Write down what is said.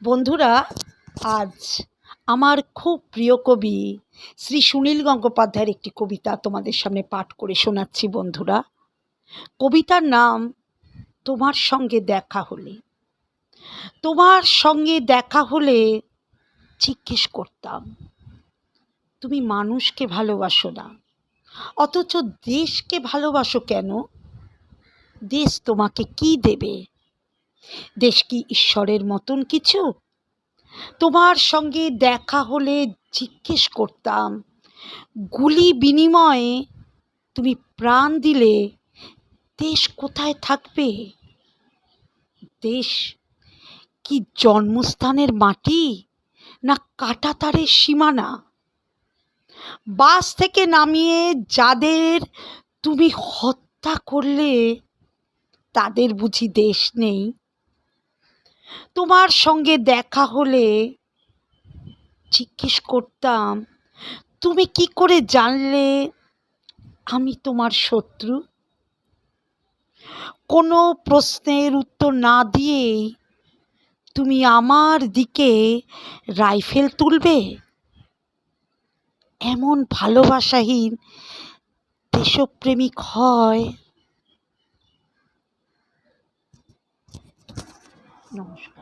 বন্ধুরা, আজ আমার খুব প্রিয় কবি শ্রী সুনীল গঙ্গোপাধ্যায়ের একটি কবিতা তোমাদের সামনে পাঠ করে শোনাচ্ছি। বন্ধুরা, কবিতার নাম তোমার সঙ্গে দেখা হলে। তোমার সঙ্গে দেখা হলে জিজ্ঞেস করতাম, তুমি মানুষকে ভালোবাসো না, অথচ দেশকে ভালোবাসো কেন? দেশ তোমাকে কি দেবে? দেশ কি ঈশ্বরের মতন কিছু? তোমার সঙ্গে দেখা হলে জিজ্ঞেস করতাম, গুলি বিনিময়ে তুমি প্রাণ দিলে দেশ কোথায় থাকবে? দেশ কি জন্মস্থানের মাটি, না কাঁটাতারের সীমানা? বাস থেকে নামিয়ে যাদের তুমি হত্যা করলে, তাদের বুঝি দেশ নেই? তোমার সঙ্গে দেখা হলে জিজ্ঞেস করতাম, তুমি কি করে জানলে আমি তোমার শত্রু? কোনো প্রশ্নের উত্তর না দিয়েই তুমি আমার দিকে রাইফেল তুলবে? এমন ভালোবাসাহীন দেশপ্রেমিক হয়? নমস্কার।